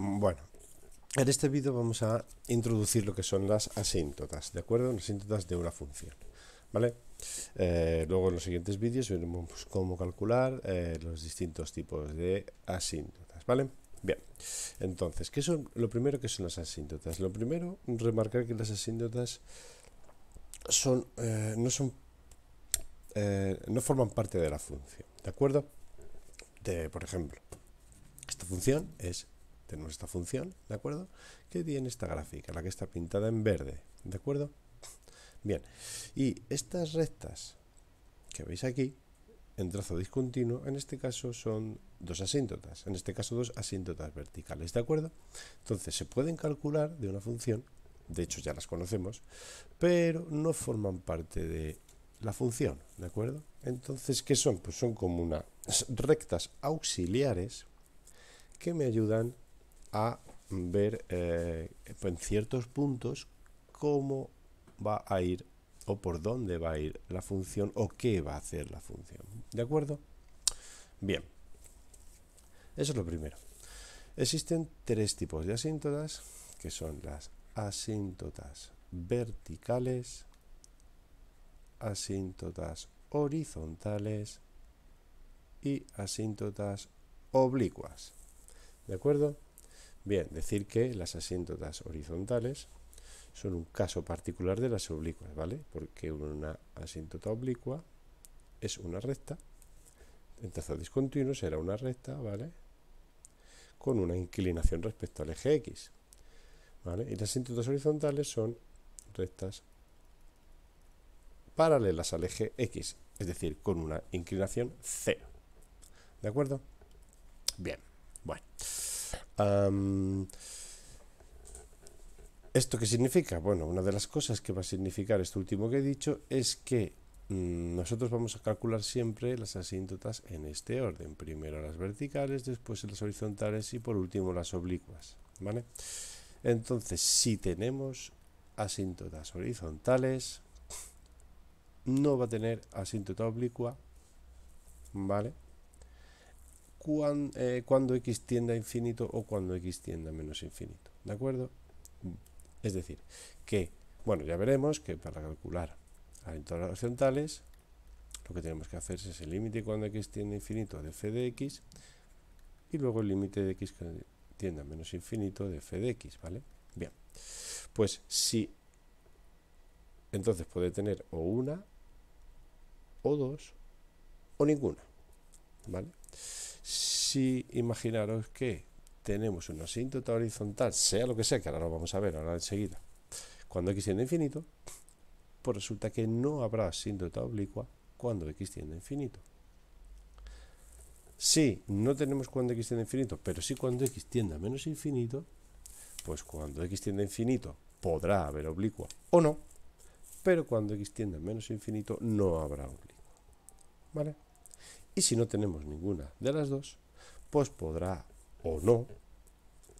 Bueno, en este vídeo vamos a introducir lo que son las asíntotas, ¿de acuerdo? Las asíntotas de una función, ¿vale? Luego en los siguientes vídeos veremos cómo calcular los distintos tipos de asíntotas, ¿vale? Bien, entonces, ¿qué son lo primero que son las asíntotas? Lo primero, remarcar que las asíntotas no forman parte de la función, ¿de acuerdo? Por ejemplo, esta función tenemos esta función, ¿de acuerdo? Que tiene esta gráfica, la que está pintada en verde, ¿de acuerdo? Bien, y estas rectas que veis aquí, en trazo discontinuo, en este caso son dos asíntotas, en este caso dos asíntotas verticales, ¿de acuerdo? Entonces se pueden calcular de una función, de hecho ya las conocemos, pero no forman parte de la función, ¿de acuerdo? Entonces, ¿qué son? Pues son como unas rectas auxiliares que me ayudan a ver en ciertos puntos cómo va a ir o por dónde va a ir la función o qué va a hacer la función. ¿De acuerdo? Bien, eso es lo primero. Existen tres tipos de asíntotas, que son las asíntotas verticales, asíntotas horizontales y asíntotas oblicuas. ¿De acuerdo? Bien, decir que las asíntotas horizontales son un caso particular de las oblicuas, ¿vale? Porque una asíntota oblicua es una recta, en trazo discontinuo será una recta, ¿vale? Con una inclinación respecto al eje X, ¿vale? Y las asíntotas horizontales son rectas paralelas al eje X, es decir, con una inclinación cero. ¿De acuerdo? Bien, bueno. ¿Esto qué significa? Bueno, una de las cosas que va a significar esto último que he dicho es que nosotros vamos a calcular siempre las asíntotas en este orden. Primero las verticales, después las horizontales y por último las oblicuas, ¿vale? Entonces, si tenemos asíntotas horizontales, no va a tener asíntota oblicua, ¿vale? Cuando x tiende a infinito o cuando x tiende a menos infinito, ¿de acuerdo? Es decir, que, bueno, ya veremos que para calcular asíntotas horizontales, lo que tenemos que hacer es el límite cuando x tiende a infinito de f de x y luego el límite de x que tiende a menos infinito de f de x, ¿vale? Bien, pues si entonces puede tener o una, o dos, o ninguna, ¿vale? Si imaginaros que tenemos una asíntota horizontal, sea lo que sea, que ahora lo vamos a ver, ahora enseguida, cuando x tiende a infinito, pues resulta que no habrá asíntota oblicua cuando x tiende a infinito. Si no tenemos cuando x tiende a infinito, pero sí cuando x tiende a menos infinito, pues cuando x tiende a infinito podrá haber oblicua o no, pero cuando x tiende a menos infinito no habrá oblicua, ¿vale? Y si no tenemos ninguna de las dos, pues podrá o no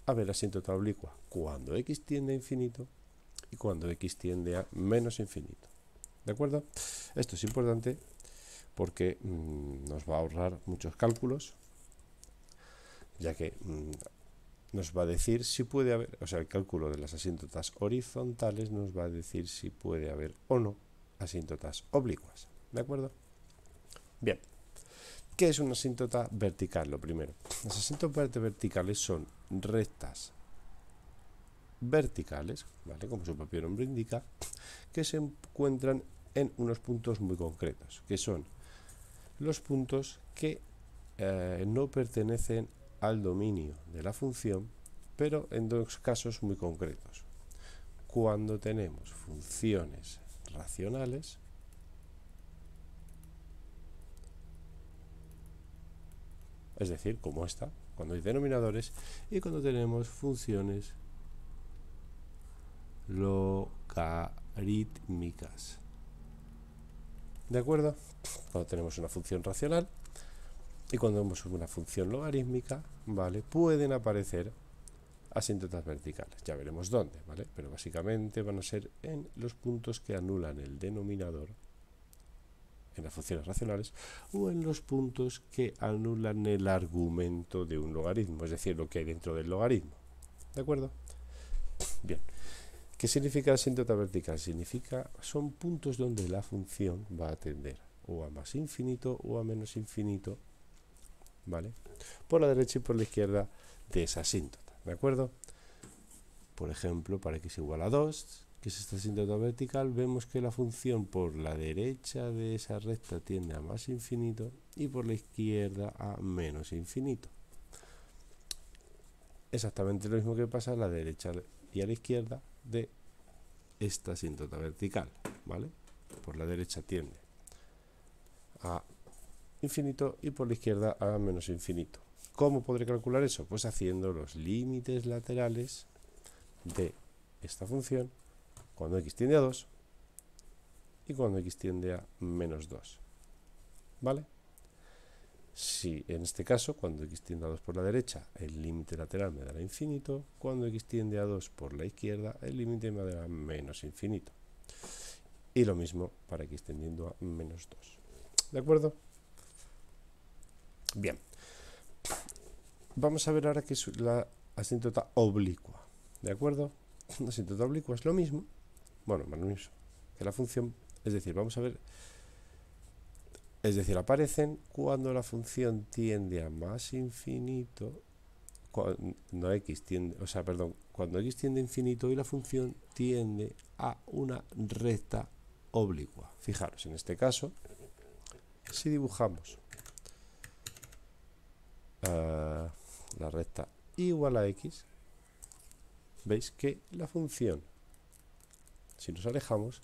haber asíntota oblicua cuando x tiende a infinito y cuando x tiende a menos infinito. ¿De acuerdo? Esto es importante porque nos va a ahorrar muchos cálculos, ya que nos va a decir si puede haber, o sea, el cálculo de las asíntotas horizontales nos va a decir si puede haber o no asíntotas oblicuas. ¿De acuerdo? Bien. ¿Qué es una asíntota vertical? Lo primero. Las asíntotas verticales son rectas verticales, ¿vale? Como su propio nombre indica, que se encuentran en unos puntos muy concretos, que son los puntos que no pertenecen al dominio de la función, pero en dos casos muy concretos. Cuando tenemos funciones racionales, es decir, como esta, cuando hay denominadores, y cuando tenemos funciones logarítmicas. ¿De acuerdo? Cuando tenemos una función racional y cuando tenemos una función logarítmica, ¿vale? Pueden aparecer asíntotas verticales. Ya veremos dónde, ¿vale? Pero básicamente van a ser en los puntos que anulan el denominador en las funciones racionales o en los puntos que anulan el argumento de un logaritmo, es decir, lo que hay dentro del logaritmo, ¿de acuerdo? Bien. ¿Qué significa asíntota vertical? Son puntos donde la función va a tender o a más infinito o a menos infinito, ¿vale? Por la derecha y por la izquierda de esa asíntota, ¿de acuerdo? Por ejemplo, para x igual a 2, que es esta asíntota vertical, vemos que la función por la derecha de esa recta tiende a más infinito y por la izquierda a menos infinito. Exactamente lo mismo que pasa a la derecha y a la izquierda de esta asíntota vertical, ¿vale? Por la derecha tiende a infinito y por la izquierda a menos infinito. ¿Cómo podré calcular eso? Pues haciendo los límites laterales de esta función cuando x tiende a 2 y cuando x tiende a menos 2, ¿vale? Si en este caso, cuando x tiende a 2 por la derecha, el límite lateral me dará infinito, cuando x tiende a 2 por la izquierda, el límite me dará menos infinito. Y lo mismo para x tendiendo a menos 2. ¿De acuerdo? Bien. Vamos a ver ahora qué es la asíntota oblicua. ¿De acuerdo? La asíntota oblicua es lo mismo, bueno, más lo mismo que la función, es decir, vamos a ver. Es decir, aparecen cuando la función tiende a más infinito, cuando x tiende a infinito y la función tiende a una recta oblicua. Fijaros, en este caso, si dibujamos la recta igual a x, veis que la función, si nos alejamos,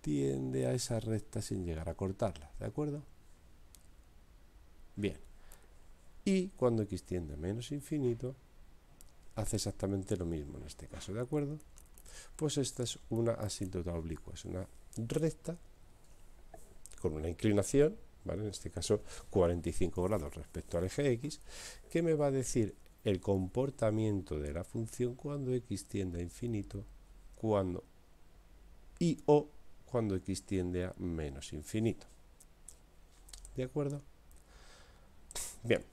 tiende a esa recta sin llegar a cortarla, ¿de acuerdo? Bien. Y cuando x tiende a menos infinito, hace exactamente lo mismo en este caso, ¿de acuerdo? Pues esta es una asíntota oblicua, es una recta con una inclinación, ¿vale? En este caso 45 grados respecto al eje x, que me va a decir el comportamiento de la función cuando x tiende a infinito, cuando x tiende a menos infinito. ¿De acuerdo? Bien.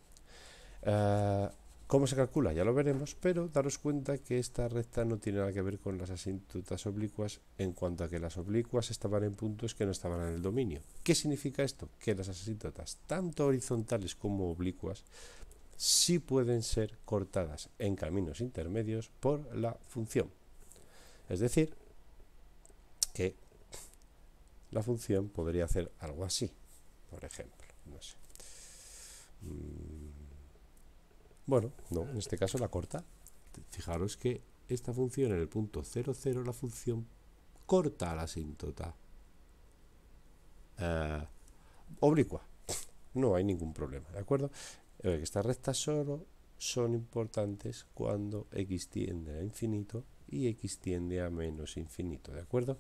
¿Cómo se calcula? Ya lo veremos, pero daros cuenta que esta recta no tiene nada que ver con las asíntotas oblicuas en cuanto a que las oblicuas estaban en puntos que no estaban en el dominio. ¿Qué significa esto? Que las asíntotas, tanto horizontales como oblicuas, sí pueden ser cortadas en caminos intermedios por la función. Es decir, que la función podría hacer algo así, por ejemplo, no sé. Bueno, no, en este caso la corta. Fijaros que esta función en el punto 0, 0, la función corta la asíntota oblicua. No hay ningún problema, ¿de acuerdo? Estas rectas solo son importantes cuando x tiende a infinito y x tiende a menos infinito, ¿de acuerdo?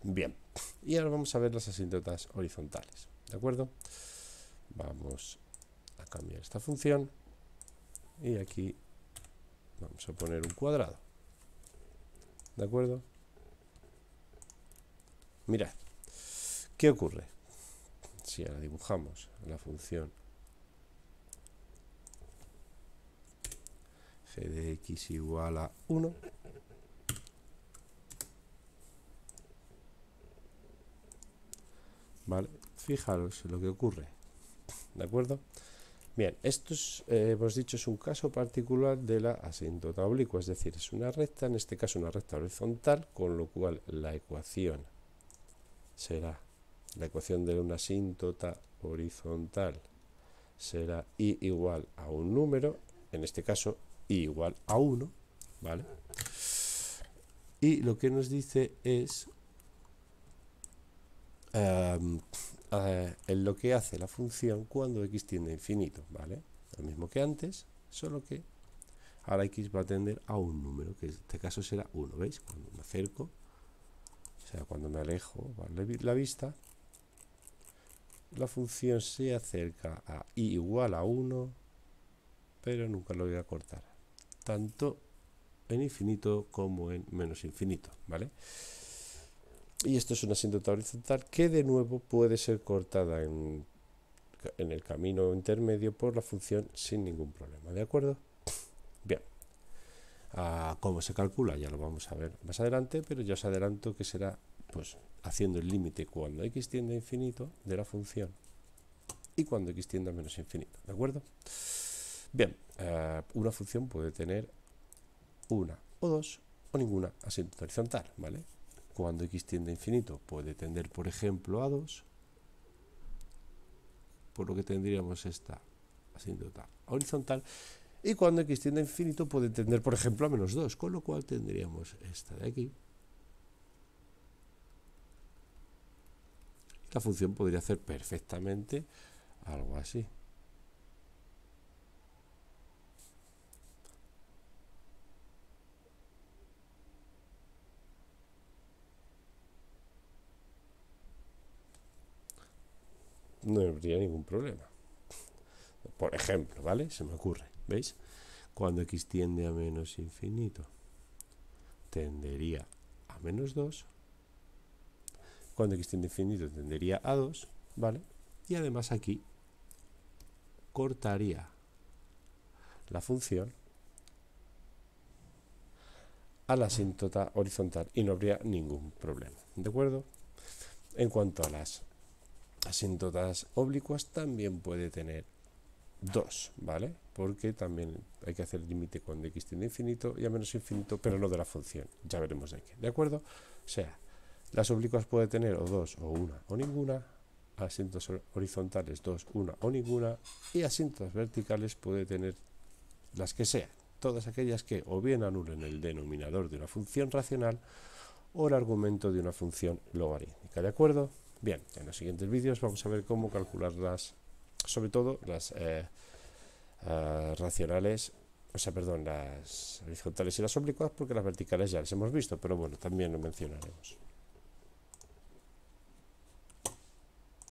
Bien, y ahora vamos a ver las asíntotas horizontales, ¿de acuerdo? Vamos a cambiar esta función y aquí vamos a poner un cuadrado, ¿de acuerdo? Mirad, ¿qué ocurre? Si ahora dibujamos la función g de x igual a 1, ¿vale? Fijaros lo que ocurre, ¿de acuerdo? Bien, esto es, hemos dicho, es un caso particular de la asíntota oblicua, es decir, es una recta, en este caso una recta horizontal, con lo cual la ecuación será, la ecuación de una asíntota horizontal será y igual a un número, en este caso y igual a 1, ¿vale? Y lo que nos dice es lo que hace la función cuando x tiende a infinito, ¿vale? Lo mismo que antes, solo que ahora x va a tender a un número, que en este caso será 1, ¿veis? Cuando me acerco, o sea, cuando me alejo, ¿vale? La vista, la función se acerca a y igual a 1, pero nunca lo voy a cortar, tanto en infinito como en menos infinito, ¿vale? Y esto es una asíntota horizontal que de nuevo puede ser cortada en el camino intermedio por la función sin ningún problema, ¿de acuerdo? Bien, cómo se calcula ya lo vamos a ver más adelante, pero ya os adelanto que será pues haciendo el límite cuando x tiende a infinito de la función y cuando x tiende a menos infinito, ¿de acuerdo? Bien, una función puede tener una o dos o ninguna asíntota horizontal, ¿vale? Cuando x tiende a infinito puede tender, por ejemplo, a 2, por lo que tendríamos esta asíntota horizontal, y cuando x tiende a infinito puede tender, por ejemplo, a menos 2, con lo cual tendríamos esta de aquí. La función podría hacer perfectamente algo así. No habría ningún problema. Por ejemplo, ¿vale? Se me ocurre, ¿veis? Cuando x tiende a menos infinito, tendería a menos 2. Cuando x tiende a infinito, tendería a 2, ¿vale? Y además aquí cortaría la función a la asíntota horizontal y no habría ningún problema, ¿de acuerdo? En cuanto a las asíntotas oblicuas, también puede tener 2, ¿vale? Porque también hay que hacer límite cuando x tiende a infinito y a menos infinito, pero no de la función, ya veremos de qué, ¿de acuerdo? O sea, las oblicuas puede tener o 2 o 1 o ninguna, asíntotas horizontales 2, 1 o ninguna, y asíntotas verticales puede tener las que sean, todas aquellas que o bien anulen el denominador de una función racional o el argumento de una función logarítmica, ¿de acuerdo? Bien, en los siguientes vídeos vamos a ver cómo calcularlas, sobre todo las racionales, o sea, perdón, las horizontales y las oblicuas, porque las verticales ya las hemos visto, pero bueno, también lo mencionaremos.